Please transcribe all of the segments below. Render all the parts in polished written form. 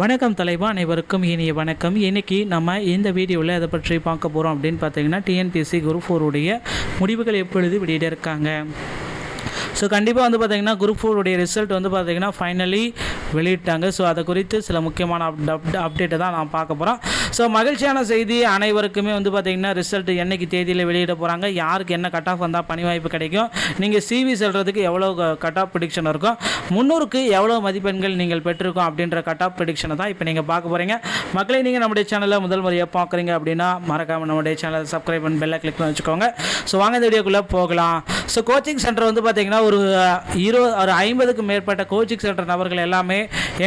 வணக்கம் தலைவா, அனைவருக்கும் இனிய வணக்கம். இன்றைக்கி நம்ம இந்த வீடியோவில் எதை பற்றி பார்க்க போகிறோம் அப்படின்னு பார்த்தீங்கன்னா, டிஎன்பிஎஸ்சி குரூப் 4 உடைய முடிவுகள் எப்பொழுது வெளியிட இருக்காங்க. ஸோ கண்டிப்பாக வந்து பார்த்திங்கன்னா குரூப் 4 உடைய ரிசல்ட் வந்து பார்த்திங்கன்னா ஃபைனலி வெளியிட்டாங்க. ஸோ அதை குறித்து சில முக்கியமான அப்டேட்டை தான் நான் பார்க்க போகிறோம். ஸோ மகிழ்ச்சியான செய்தி அனைவருக்குமே வந்து பார்த்திங்கன்னா ரிசல்ட் என்னைக்கு தேதியில் வெளியிட போகிறாங்க, யாருக்கு என்ன கட் ஆஃப் வந்தால் பணி வாய்ப்பு கிடைக்கும், நீங்கள் சிவி செல்கிறதுக்கு எவ்வளோ கட் ஆஃப் ப்ரிடிக்ஷன் இருக்கும், 300க்கு எவ்வளோ மதிப்பெண்கள் நீங்கள் பெற்றிருக்கோம் அப்படின்ற கட் ஆஃப் ப்ரிடிக்ஷனை தான் இப்போ நீங்கள் பார்க்க போகிறீங்க. மக்களை நீங்கள் நம்முடைய சேனலில் முதல் முறையாக பார்க்குறீங்க அப்படின்னா மறக்காமல் நம்முடைய சேனலை சப்ஸ்கிரைப் பண்ணி பெல்லை கிளிக் பண்ணி வச்சுக்கோங்க. ஸோ வாங்க இந்த வீடியோக்குள்ளே போகலாம். ஸோ கோச்சிங் சென்டர் வந்து பார்த்திங்கன்னா ஒரு 50க்கு மேற்பட்ட கோச்சிங் சென்டர் நபர்கள் எல்லாமே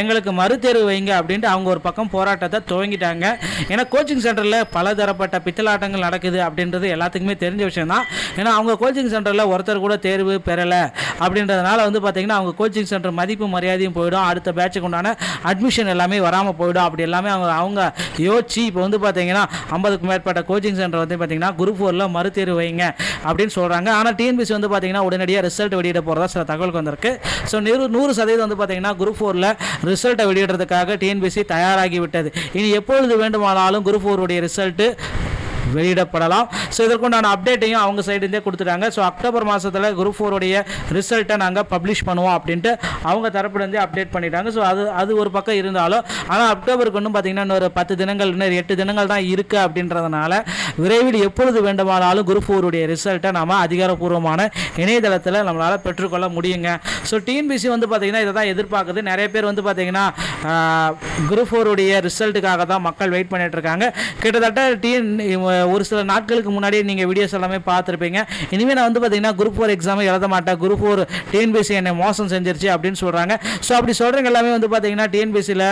எங்களுக்கு மறுதேர்வு வைங்க அப்படின்ட்டு அவங்க ஒரு பக்கம் போராட்டத்தை துவங்கிட்டாங்க. ஏன்னா கோச்சிங் சென்டரில் பலதரப்பட்ட பித்தலாட்டங்கள் நடக்குது அப்படின்றது எல்லாத்துக்குமே தெரிஞ்ச விஷயம் தான். ஏன்னா அவங்க கோச்சிங் சென்டரில் ஒருத்தர் கூட தேர்வு பெறலை அப்படின்றதுனால வந்து பார்த்திங்கன்னா அவங்க கோச்சிங் சென்டர் மதிப்பு மரியாதையும் போயிடும், அடுத்த பேட்சுக்கு உண்டான அட்மிஷன் எல்லாமே வராமல் போயிடும். அப்படி எல்லாமே அவங்க யோசிச்சு இப்போ வந்து பார்த்திங்கன்னா 50க்கு மேற்பட்ட கோச்சிங் சென்டர் வந்து பார்த்திங்கன்னா குரூப் 4ல் மறுதேர்வு வைங்க அப்படின்னு சொல்கிறாங்க. ஆனால் டிஎன்பிஎஸ்சி வந்து பார்த்திங்கன்னா உடனடியாக ரிசல்ட் வெளியிட போகிறதா சில தகவல் வந்திருக்கு. ஸோ 100% வந்து பார்த்திங்கன்னா குரூப் 4ல் ரிசல்ட்டை வெளியிடுறதுக்காக டிஎன்பிஎஸ்சி தயாராகி விட்டது. இனி எப்பொழுது வேண்டுமானாலும் குரூப் 4 உடைய ரிசல்ட்டு வெளியிடப்படலாம். ஸோ இதற்குண்டான அப்டேட்டையும் அவங்க சைடுலேருந்தே கொடுத்துட்டாங்க. ஸோ அக்டோபர் மாதத்தில் குரூப் 4 உடைய ரிசல்ட்டை நாங்கள் பப்ளிஷ் பண்ணுவோம் அப்படின்ட்டு அவங்க தரப்புலேருந்தே அப்டேட் பண்ணிட்டாங்க. ஸோ அது ஒரு பக்கம் இருந்தாலும், ஆனால் அக்டோபருக்கு ஒன்றும் பார்த்திங்கன்னா இன்னொரு 10 தினங்கள் இன்னொரு 8 தினங்கள் தான் இருக்குது அப்படின்றதுனால விரைவில் எப்பொழுது வேண்டுமானாலும் குரூப் 4 உடைய ரிசல்ட்டை நம்ம அதிகாரப்பூர்வமான இணையதளத்தில் நம்மளால் பெற்றுக்கொள்ள முடியுங்க. ஸோ டிஎன்பிஎஸ்சி வந்து பார்த்திங்கன்னா இதை தான் எதிர்பார்க்குது. நிறைய பேர் வந்து பார்த்திங்கன்னா குரூப் 4 உடைய ரிசல்ட்டுக்காக தான் மக்கள் வெயிட் பண்ணிட்டு இருக்காங்க. கிட்டத்தட்ட ஒரு சில நாட்களுக்கு முன்னாடியே நீங்கள் வீடியோஸ் எல்லாமே பார்த்துருப்பீங்க. இனிமேல் நான் வந்து பார்த்தீங்கன்னா குரூப் 4 எக்ஸாமை எழுத மாட்டேன், குரூப் 4 டிஎன்பிஎஸ்சி என்னை மோசம் செஞ்சிருச்சு அப்படின்னு சொல்கிறாங்க. ஸோ அப்படி சொல்கிறவங்க எல்லாமே வந்து பார்த்தீங்கன்னா டிஎன்பிஎஸ்சியில்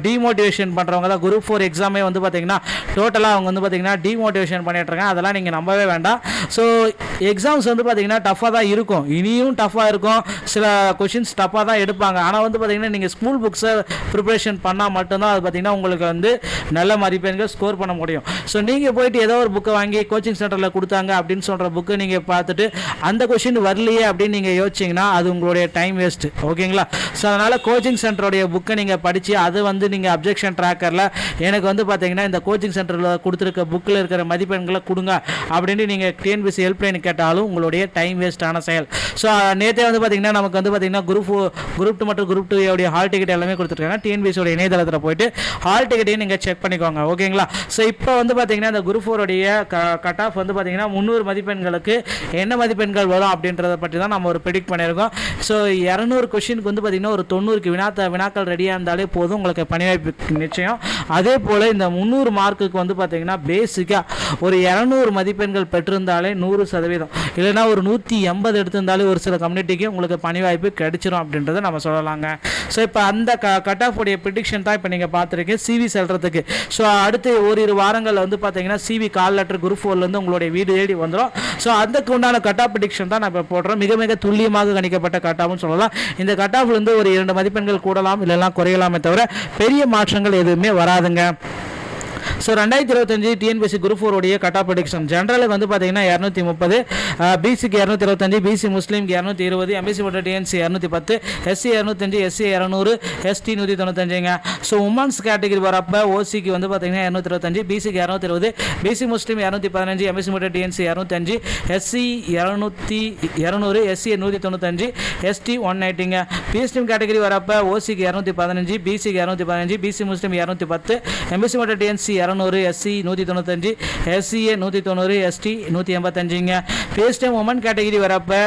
டிமோட்டிவேஷன் பண்ணுறவங்க தான். குரூப் 4 எக்ஸாமே வந்து பார்த்தீங்கன்னா டோட்டலாக அவங்க வந்து பார்த்தீங்கன்னா டிமோட்டிவேஷன் பண்ணிட்டு இருக்காங்க. அதெல்லாம் நீங்கள் நம்பவே வேண்டாம். ஸோ எக்ஸாம்ஸ் வந்து பார்த்தீங்கன்னா டஃப்பாக தான் இருக்கும், இனியும் டஃப்பாக இருக்கும், சில கொஷின்ஸ் டஃப்பாக தான் எடுப்பாங்க. ஆனால் வந்து பார்த்தீங்கன்னா நீங்கள் ஸ்கூல் புக்ஸை ப்ரிப்பரேஷன் பண்ணால் மட்டும்தான் அது பார்த்தீங்கன்னா உங்களுக்கு வந்து நல்ல மதிப்பெண்கள் ஸ்கோர் பண்ண முடியும். ஸோ நீங்கள் போயிட்டு ஏதோ ஒரு புக்கை வாங்கி கோச்சிங் சென்டரில் கொடுத்தாங்க அப்படின்னு சொல்கிற புக்கு நீங்கள் பார்த்துட்டு அந்த கொஷின் வரலையே அப்படின்னு நீங்கள் யோசிச்சிங்கன்னா அது உங்களுடைய டைம் வேஸ்ட்டு. ஓகேங்களா? ஸோ அதனால் கோச்சிங் சென்டருடைய புக்கை நீங்கள் படித்து அது வந்து நீங்கள் அப்ஜெக்ஷன் ட்ராக்கரில் எனக்கு வந்து பார்த்தீங்கன்னா இந்த கோச்சிங் சென்டரில் கொடுத்துருக்க புக்கில் இருக்கிற மதிப்பெண்களை கொடுங்க அப்படின்னு நீங்கள் டிஎன்பிஎஸ்சி ஹெல்ப்லைன் கேட்டாலும் உங்களுடைய டைம் வேஸ்ட்டான செயல். ஸோ நேற்றே வந்து பார்த்தீங்கன்னா நமக்கு வந்து பார்த்தீங்கன்னா குரூப் 2 மற்றும் குரூப் 2 உடைய ஹால் டிக்கெட் எல்லாமே கொடுத்துருக்காங்க. டிஎன்பிஎஸ்சியோட இணையதளத்தில் போயிட்டு ஹால் டிக்கெட்டையும் நீங்கள் செக் பண்ணிக்கோங்க. ஓகேங்களா? ஸோ இப்போ வந்து பார்த்தீங்கன்னா இந்த குரூப் 4 உடைய கட் ஆஃப் வந்து பார்த்தீங்கன்னா 300 மதிப்பெண்களுக்கு என்ன மதிப்பெண்கள் வரும் அப்படின்றத பற்றி தான் நம்ம ஒரு ப்ரெடிக்ட் பண்ணியிருக்கோம். ஸோ 200 கொஷினுக்கு வந்து பார்த்தீங்கன்னா ஒரு 90க்கு வினாக்கள் ரெடியாக இருந்தாலே போதும், உங்களுக்கு பணி வாய்ப்பு நிச்சயம். அதே போல் இந்த 300 மார்க்குக்கு வந்து பார்த்தீங்கன்னா பேசிக்காக ஒரு 200 மதிப்பெண்கள் பெற்றிருந்தாலே 100%, இல்லைனா ஒரு 180 எடுத்திருந்தாலே ஒரு சில கம்யூனிட்டிக்கு உங்களுக்கு பணி வாய்ப்பு கிடைச்சிரும் அப்படின்றத நம்ம சொல்லலாங்க. ஸோ இப்போ அந்த கட் ஆஃப் உடைய ப்ரிடிக்ஷன் தான் இப்போ நீங்கள் பார்த்துருக்கீங்க சிவி செல்றதுக்கு. ஸோ அடுத்து ஓரிரு வாரங்கள் வந்து பார்த்தீங்கன்னா சிவி கால் லெட்டர் குரூப் 4லேருந்து உங்களுடைய வீடு தேடி வந்துடும். ஸோ அதுக்கு உண்டான கட் ஆஃப் ப்ரிடிக்ஷன் தான் நான் இப்போ போடுறோம். மிக மிக துல்லியமாக கணிக்கப்பட்ட கட் ஆஃப்னு சொல்லலாம். இந்த கட் ஆஃப்லேருந்து ஒரு 2 மதிப்பெண்கள் கூடலாம் இல்லைனா குறையலாமே தவிர பெரிய மாற்றங்கள் எதுவுமே வராதுங்க. ஸோ 2025 டிஎன்பிஎஸ்சி குரூப் 4 உடைய கட் ஆஃப் ப்ரிடிக்ஷன் ஜென்ரலுக்கு வந்து பார்த்தீங்கன்னா 230, பிசிக்கு 225, பிசி முஸ்லீம்க்கு 220, எம்பிசி போட்ட டிஎன்சி 210, எஸ்சி 205, எஸ்சி 200, எஸ்டி 195ங்க. ஸோ உமன்ஸ் கேட்டகரி வரப்போ ஓசிக்கு வந்து பார்த்தீங்கன்னா 225, பிசிக்கு 220, பிசி முஸ்லீம் 215, எம்பிசி போட்ட டிஎன்சி 205, எஸ்சி 200, எஸ்சி 195, எஸ்டி 180ங்க. பிஎஸ்டிஎம் கேட்டகரி வரப்போ ஓசிக்கு 215, பிசிக்கு 215, பிசி முஸ்லீம் 210, எம்பிசி போட்ட டிஎன்சி 200, எஸ்சி 195, எஸ்சிஏ 190, எஸ்டி 185ங்க. பிஎஸ்டிஎம் உமன் கேட்டகரி வரப்போ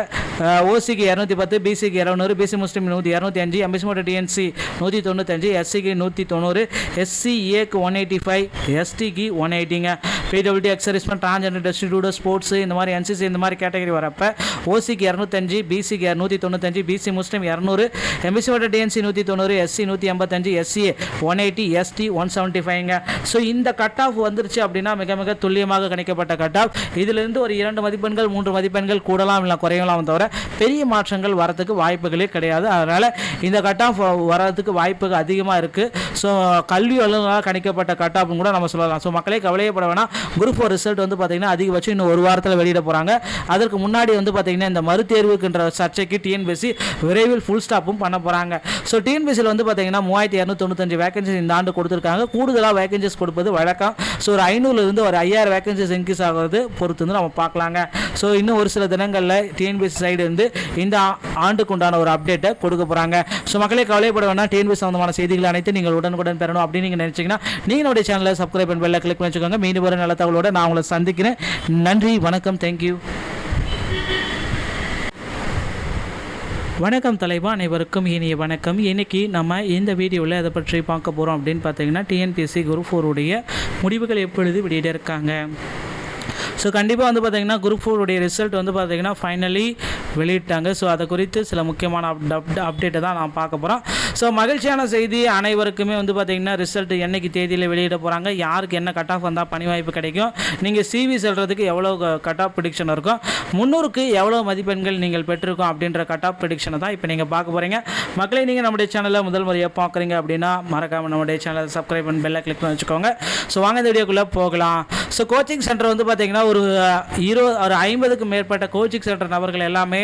ஓசிக்கு 210, பிசிக்கு 200, பிசி முஸ்லீம் 205, எம்பிசி மோட்டர் டிஎன்சி 195, எஸ்சிக்கு 190, எஸ்சிஏக்கு 185, எஸ்டிக்கு 180ங்க. PWD ex-servicemen transgender destitute sports இந்த மாதிரி என்சிசி இந்த மாதிரி கேட்டகரி வரப்போ ஓசிக்கு 205, பிசிக்கு 195, பிசி முஸ்லீம் 200, எம்பிசி மோட்டர் டிஎன்சி 190, எஸ்சி 185, எஸ்சிஏ 180, எஸ்டி 175ங்க. ஸோ இந்த கட் ஆஃப் வந்துருச்சு அப்படின்னா மிக மிக துல்லியமாக கணிக்கப்பட்ட கட் ஆஃப். இதிலிருந்து ஒரு 2 மதிப்பெண்கள் 3 மதிப்பெண்கள் கூடலாம் இல்லை குறையலாம் தவிர பெரிய மாற்றங்கள் வரதுக்கு வாய்ப்புகளே கிடையாது. அதனால் இந்த கட் ஆஃப் வரதுக்கு வாய்ப்புகள் அதிகமாக இருக்குது. ஸோ கல்வி வல்லுநரால் கணிக்கப்பட்ட கட் ஆஃப்னு கூட நம்ம சொல்லலாம். ஸோ மக்களே கவலையப்பட வேணாம். குரூப் 4 ரிசல்ட் வந்து பார்த்திங்கன்னா அதிகபட்சம் இன்னும் ஒரு வாரத்தில் வெளியிட போகிறாங்க. அதற்கு முன்னாடி வந்து பார்த்திங்கன்னா இந்த மறுதேர்வுக்குன்ற சர்ச்சைக்கு டிஎன்பிஎஸ்சி விரைவில் ஃபுல் ஸ்டாப்பும் பண்ண போகிறாங்க. ஸோ டிஎன்பிஎஸ்சியில் வந்து பார்த்திங்கன்னா 3295 வேகன்சிஸ் இந்த ஆண்டு கொடுத்துருக்காங்க. கூடுதலாக வேகன்சிஸ் கொடுப்பது வழக்கம். ஸோ ஒரு 500லேருந்து ஒரு 5000 வேகன்சிஸ் இன்க்ரீஸ் ஆகிறது பொறுத்து வந்து நம்ம பார்க்கலாங்க. ஸோ இன்னும் ஒரு சில தினங்களில் டிஎன்பிஎஸ்சி சைடு இருந்து இந்த ஆண்டுக்கு உண்டான ஒரு அப்டேட்டை கொடுக்க போகிறாங்க. ஸோ மக்களே கவலைப்பட வேணாம். டிஎன்பிஎஸ்சி சம்பந்தமான செய்திகள் அனைத்து நீங்கள் உடனுக்குடன் பெறணும் அப்படின்னு நீங்கள் நினைச்சீங்கன்னா நீங்கள் நம்முடைய சேனலை சப்ஸ்கிரைப் பண்ணி பெல்லை கிளிக் பண்ணி வச்சுக்கோங்க. மீண்டும் ஒரு நல்ல தகவலோட நான் உங்களை சந்திக்கிறேன். நன்றி, வணக்கம், தேங்க்யூ. வணக்கம் தலைவா, அனைவருக்கும் இனிய வணக்கம். இன்றைக்கி நம்ம இந்த வீடியோவில் அதை பற்றி பார்க்க போகிறோம் அப்படின்னு பார்த்தீங்கன்னா டிஎன்பிஎஸ்சி குரூப் 4 உடைய முடிவுகள் எப்பொழுது வெளியிட இருக்காங்க. ஸோ கண்டிப்பாக வந்து பார்த்திங்கன்னா குரூப் 4 உடைய ரிசல்ட் வந்து பார்த்திங்கன்னா ஃபைனலி வெளியிட்டாங்க. ஸோ அதை குறித்து சில முக்கியமான அப்டேட்டை தான் நான் பார்க்க போகிறோம். ஸோ மகிழ்ச்சியான செய்தி அனைவருக்குமே வந்து பார்த்திங்கன்னா ரிசல்ட் என்னைக்கு தேதியில் வெளியிட போகிறாங்க, யாருக்கு என்ன கட் ஆஃப் வந்தால் பணி வாய்ப்பு கிடைக்கும், நீங்கள் சிவி செல்கிறதுக்கு எவ்வளோ கட் ஆஃப் ப்ரிடிக்ஷன் இருக்கும், 300க்கு எவ்வளோ மதிப்பெண்கள் நீங்கள் பெற்றிருக்கோம் அப்படின்ற கட் ஆஃப் ப்ரிடிக்ஷனை தான் இப்போ நீங்கள் பார்க்க போகிறீங்க. மக்களை நீங்கள் நம்முடைய சேனலில் முதல் முறையாக பார்க்குறீங்க அப்படின்னா மறக்காமல் நம்முடைய சேனலை சப்ஸ்கிரைப் பண்ணி பெல்லை கிளிக் பண்ணி வச்சுக்கோங்க. ஸோ வாங்க இந்த வீடியோக்குள்ளே போகலாம். ஸோ கோச்சிங் சென்டர் வந்து பார்த்திங்கன்னா ஒரு 50க்கு மேற்பட்ட கோச்சிங் சென்டர் நபர்கள் எல்லாமே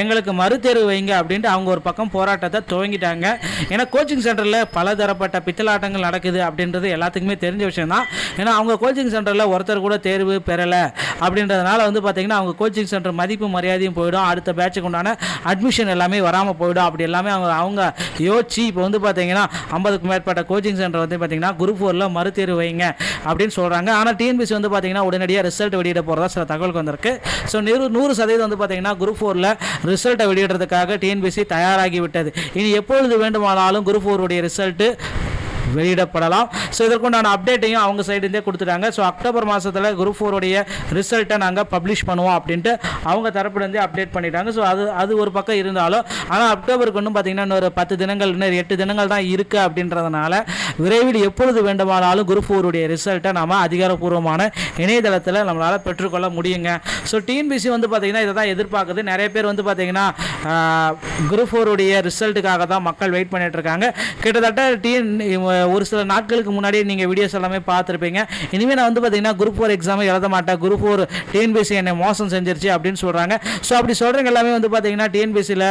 எங்களுக்கு மறுதேர்வு வைங்க அப்படின்ட்டு அவங்க ஒரு பக்கம் போராட்டத்தை துவங்கிட்டாங்க. ஏன்னா கோச்சிங் சென்டரில் பலதரப்பட்ட பித்தலாட்டங்கள் நடக்குது அப்படின்றது எல்லாத்துக்குமே தெரிஞ்ச விஷயம் தான். ஏன்னா அவங்க கோச்சிங் சென்டரில் ஒருத்தர் கூட தேர்வு பெறலை அப்படின்றதுனால வந்து பார்த்திங்கன்னா அவங்க கோச்சிங் சென்டர் மதிப்பு மரியாதையும் போயிடும், அடுத்த பேட்சுக்கு உண்டான அட்மிஷன் எல்லாமே வராமல் போயிடும். அப்படி எல்லாமே அவங்க யோசிச்சு இப்போ வந்து பார்த்திங்கன்னா 50க்கு மேற்பட்ட கோச்சிங் சென்டர் வந்து பார்த்திங்கன்னா குரூப் 4ல் மறுதேர்வு வைங்க அப்படின்னு சொல்கிறாங்க. ஆனால் டிஎன்பிஎஸ்சி வந்து பார்த்திங்கன்னா உடனடியாக ரிசல்ட் வெளியிட போகிறதா சில தகவல் வந்திருக்கு. ஸோ 100% வந்து பார்த்திங்கன்னா குரூப் 4ல் ரிசல்ட்டை வெளியிடுறதுக்காக டிஎன்பிஎஸ்சி தயாராகி விட்டது. இனி எப்பொழுது வேண்டுமானாலும் குரூப் 4 உடைய ரிசல்ட்டு வெளியிடப்படலாம். ஸோ இதற்குண்டான அப்டேட்டையும் அவங்க சைடுலேருந்தே கொடுத்துட்டாங்க. ஸோ அக்டோபர் மாதத்தில் குரூப் 4 உடைய ரிசல்ட்டை நாங்கள் பப்ளிஷ் பண்ணுவோம் அப்படின்ட்டு அவங்க தரப்புலேருந்தே அப்டேட் பண்ணிட்டாங்க. ஸோ அது ஒரு பக்கம் இருந்தாலும் ஆனால் அக்டோபருக்கு ஒன்றும் பார்த்திங்கன்னா இன்னொரு 10 தினங்கள் இன்னொரு 8 தினங்கள் தான் இருக்குது அப்படின்றதுனால விரைவில் எப்பொழுது வேண்டுமானாலும் குரூப் 4 உடைய ரிசல்ட்டை நம்ம அதிகாரப்பூர்வமான இணையதளத்தில் நம்மளால் பெற்றுக்கொள்ள முடியுங்க. ஸோ டிஎன்பிஎஸ்சி வந்து பார்த்திங்கன்னா இதை தான் எதிர்பார்க்குது. நிறைய பேர் வந்து பார்த்திங்கன்னா குரூப் 4 உடைய ரிசல்ட்டுக்காக தான் மக்கள் வெயிட் பண்ணிட்டு இருக்காங்க. கிட்டத்தட்ட ஒரு சில நாட்களுக்கு முன்னாடியே நீங்கள் வீடியோஸ் எல்லாமே பார்த்துருப்பீங்க. இனிமேல் நான் வந்து பார்த்தீங்கன்னா குரூப் 4 எக்ஸாமே எழுத மாட்டேன், குரூப் 4 டிஎன்பிஎஸ்சி என்னை மோசம் செஞ்சிருச்சு அப்படின்னு சொல்கிறாங்க. ஸோ அப்படி சொல்கிறவங்க எல்லாமே வந்து பார்த்தீங்கன்னா டிஎன்பிஎஸ்சியில்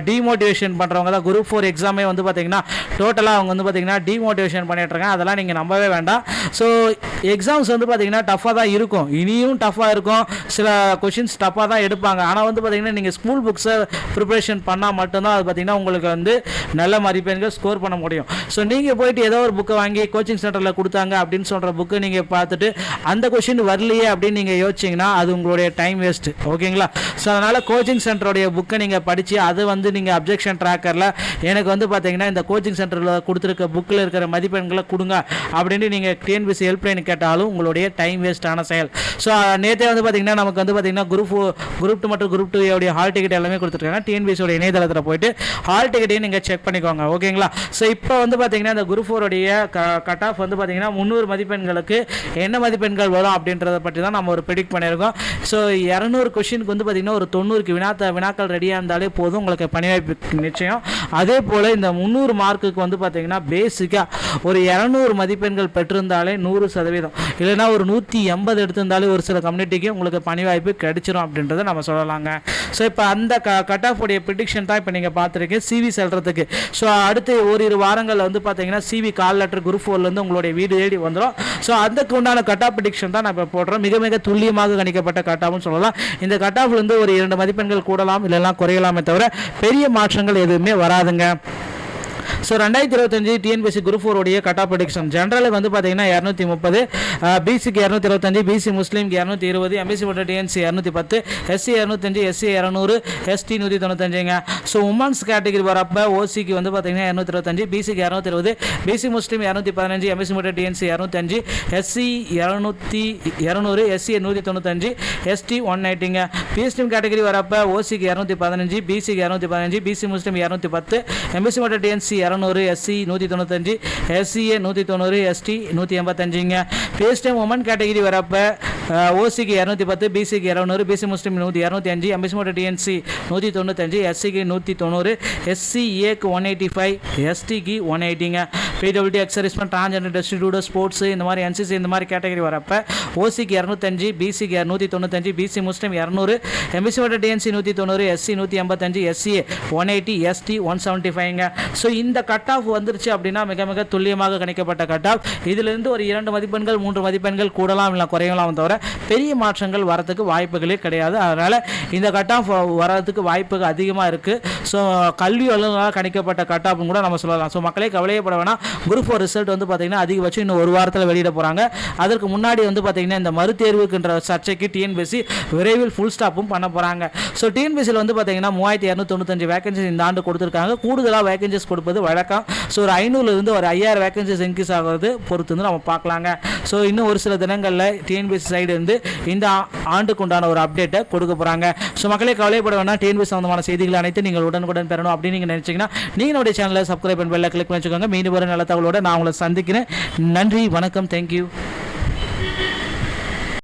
டிமோட்டிவேஷன் பண்ணுறவங்க தான். குரூப் 4 எக்ஸாமே வந்து பார்த்தீங்கன்னா டோட்டலாக அவங்க வந்து பார்த்தீங்கன்னா டிமோட்டிவேஷன் பண்ணிட்டு இருக்காங்க. அதெல்லாம் நீங்கள் நம்பவே வேண்டாம். ஸோ எக்ஸாம்ஸ் வந்து பார்த்தீங்கன்னா டஃப்பாக தான் இருக்கும், இனியும் டஃப்பாக இருக்கும், சில கொஷின்ஸ் டஃப்பாக தான் எடுப்பாங்க. ஆனால் வந்து பார்த்தீங்கன்னா நீங்கள் ஸ்கூல் புக்ஸை ப்ரிப்பரேஷன் பண்ணால் மட்டும்தான் அது பார்த்தீங்கன்னா உங்களுக்கு வந்து நல்ல மதிப்பெண்கள் ஸ்கோர் பண்ண முடியும். ஸோ நீங்கள் போயிட்டு ஏதோ ஒரு புக்கை வாங்கி கோச்சிங் சென்டரில் கொடுத்தாங்க அப்படின்னு சொல்கிற புக்கு நீங்கள் பார்த்துட்டு அந்த கொஷின் வரலையே அப்படின்னு நீங்கள் யோசிச்சிங்கன்னா அது உங்களுடைய டைம் வேஸ்ட்டு. ஓகேங்களா? ஸோ அதனால் கோச்சிங் சென்டருடைய புக்கை நீங்கள் படித்து அது வந்து நீங்கள் அப்ஜெக்ஷன் ட்ராக்கரில் எனக்கு வந்து பார்த்தீங்கன்னா இந்த கோச்சிங் சென்டரில் கொடுத்துருக்க புக்கில் இருக்கிற மதிப்பெண்களை கொடுங்க அப்படின்ட்டு நீங்கள் டிஎன்பிஎஸ்சி ஹெல்ப்லைன் கேட்டாலும் உங்களுடைய டைம் வேஸ்ட்டான செயல். ஸோ நேற்றே வந்து பார்த்தீங்கன்னா நமக்கு வந்து பார்த்தீங்கன்னா குரூப் 2 மற்றும் குரூப் 2 உடைய ஹால் டிக்கெட் எல்லாமே கொடுத்துருக்காங்க. டிஎன்பிஎஸ்சியோட இணையதளத்தில் போயிட்டு ஹால் டிக்கெட்டையும் நீங்கள் செக் பண்ணிக்கோங்க. ஓகேங்களா? ஸோ இப்போ வந்து பார்த்தீங்கன்னா இந்த குரூப் 4 உடைய கட் ஆஃப் வந்து பார்த்தீங்கன்னா 300 மதிப்பெண்களுக்கு என்ன மதிப்பெண்கள் வரும் அப்படின்றத பற்றி தான் நம்ம ஒரு ப்ரெடிக்ட் பண்ணியிருக்கோம். ஸோ 200 கொஷினுக்கு வந்து பார்த்தீங்கன்னா ஒரு 90க்கு வினாக்கள் ரெடியாக இருந்தாலே போதும், உங்களுக்கு பணி வாய்ப்பு நிச்சயம். அதே போல் இந்த 300 மார்க்குக்கு வந்து பார்த்தீங்கன்னா பேசிக்காக ஒரு 200 மதிப்பெண்கள் பெற்றிருந்தாலே 100%, இல்லைனா ஒரு 180 எடுத்திருந்தாலே ஒரு சில கம்யூனிட்டிக்கு உங்களுக்கு பணி வாய்ப்பு கிடைச்சிரும் அப்படின்றத நம்ம சொல்லலாங்க. ஸோ இப்போ அந்த கட் ஆஃப் உடைய ப்ரிடிக்ஷன் தான் இப்போ நீங்கள் பார்த்துருக்கீங்க சிவி செல்றதுக்கு. ஸோ அடுத்து ஓரிரு வாரங்களில் வந்து பார்த்தீங்கன்னா சிவி கால் லெட்டர் குரூப் 4லேருந்து உங்களுடைய வீடு தேடி வந்துடும். ஸோ அதுக்கு உண்டான கட் ஆஃப் ப்ரிடிக்ஷன் தான் நான் இப்போ போடுறோம். மிக மிக துல்லியமாக கணிக்கப்பட்ட கட் ஆஃப்னு சொல்லலாம். இந்த கட் ஆஃப்லேருந்து ஒரு 2 மதிப்பெண்கள் கூடலாம் இல்லைனா குறையலாமே தவிர பெரிய மாற்றங்கள் எதுவுமே வராதுங்க. ஸோ 2025 டிஎன்பிஎஸ்சி குரூப் 4 உடைய கட் ஆஃப் ப்ரெடிக்ஷன் ஜென்ரலுக்கு வந்து பார்த்தீங்கன்னா 230, பிசிக்கு 225, பிசி முஸ்லீம்க்கு 220, எம்பிசி மற்றும் டிஎன்சி 210, எஸ்சி 205, எஸ்சி 200, எஸ்டி 195ங்க. ஸோ உமன்ஸ் கேட்டகரி வரப்போ ஓசிக்கு வந்து பார்த்தீங்கன்னா 225, பிசிக்கு 220, பிசி முஸ்லீம் 215, எம்பிசி மற்றும் டிஎன்சி 205, எஸ்சி 200, எஸ்சி 195, எஸ்டி 180ங்க. பிஎஸ்டிஎம் கேட்டகரி வரப்போ ஓசிக்கு 215, பிசிக்கு 215, பிசி முஸ்லீம் 210, எம்பிசி மற்றும் டிஎன்சி 200, எஸ்சி 195, எஸ்சிஏ 190, எஸ்டி 185ங்க. பேஸ் டைம் உமன் கேட்டகிரி வரப்போ ஓசிக்கு 210, பிசிக்கு 200, பிசி முஸ்லீம் 205, எம்பிசி மோட்டர் டிஎன்சி 195, எஸ்சிக்கு 190, எஸ்சிஏக்கு 185, எஸ்டிக்கு 180ங்க. PWD ex-servicemen transgender distributor sports இந்த மாதிரி என்சிசி இந்த மாதிரி கேட்டகரி வரப்போ ஓசிக்கு 205, பிசிக்கு 195, பிசி முஸ்லீம் 200, எம்பிசி மோட்டர் டிஎன்சி 190, எஸ்சி 185, எஸ்சிஏ 180, எஸ்டி 175ங்க. ஸோ இந்த கட் ஆஃப் வந்துருச்சு அப்படின்னா மிக மிக துல்லியமாக கணிக்கப்பட்ட கட் ஆஃப். இதிலிருந்து ஒரு 2 மதிப்பெண்கள் 3 மதிப்பெண்கள் கூடலாம் இல்லை குறையலாம் தவிர பெரிய மாற்றங்கள் வரதுக்கு வாய்ப்புகளே கிடையாது. அதனால் இந்த கட் ஆஃப் வரதுக்கு வாய்ப்புகள் அதிகமாக இருக்குது. ஸோ கல்வி வல்லுநரால் கணிக்கப்பட்ட கட் ஆஃப்னு கூட நம்ம சொல்லலாம். ஸோ மக்களே கவலையப்பட வேணாம். குரூப் 4 ரிசல்ட் வந்து பார்த்திங்கன்னா அதிகபட்சம் இன்னும் ஒரு வாரத்தில் வெளியிட போகிறாங்க. அதற்கு முன்னாடி வந்து பார்த்திங்கன்னா இந்த மறுதேர்வுக்குன்ற சர்ச்சைக்கு டிஎன்பிஎஸ்சி விரைவில் ஃபுல் ஸ்டாப்பும் பண்ண போகிறாங்க. ஸோ டிஎன்பிஎஸ்சியில் வந்து பார்த்திங்கன்னா 3295 வேகன்சிஸ் இந்த ஆண்டு கொடுத்துருக்காங்க. கூடுதலாக வேகன்சிஸ் கொடுப்பது வழக்கம். ஸோ ஒரு 500லேருந்து ஒரு 5000 வேகன்சிஸ் இன்க்ரீஸ் ஆகிறது பொறுத்து வந்து நம்ம பார்க்கலாங்க. ஸோ இன்னும் ஒரு சில தினங்களில் டிஎன்பிஎஸ்சி சைடு இருந்து இந்த ஆண்டுக்கு உண்டான ஒரு அப்டேட்டை கொடுக்க போகிறாங்க. ஸோ மக்களே கவலைப்பட வேணாம். டிஎன்பிஎஸ்சி சம்பந்தமான செய்திகள் அனைத்து நீங்கள் உடனுக்குடன் பெறணும் அப்படின்னு நீங்கள் நினைச்சீங்கன்னா நீங்கள் நம்முடைய சேனலை சப்ஸ்கிரைப் பண்ணி பெல்லை கிளிக் பண்ணி வச்சுக்கோங்க. மீண்டும் ஒரு நல்ல தகவலோடு நான் உங்களை சந்திக்கிறேன். நன்றி, வணக்கம், தேங்க்யூ.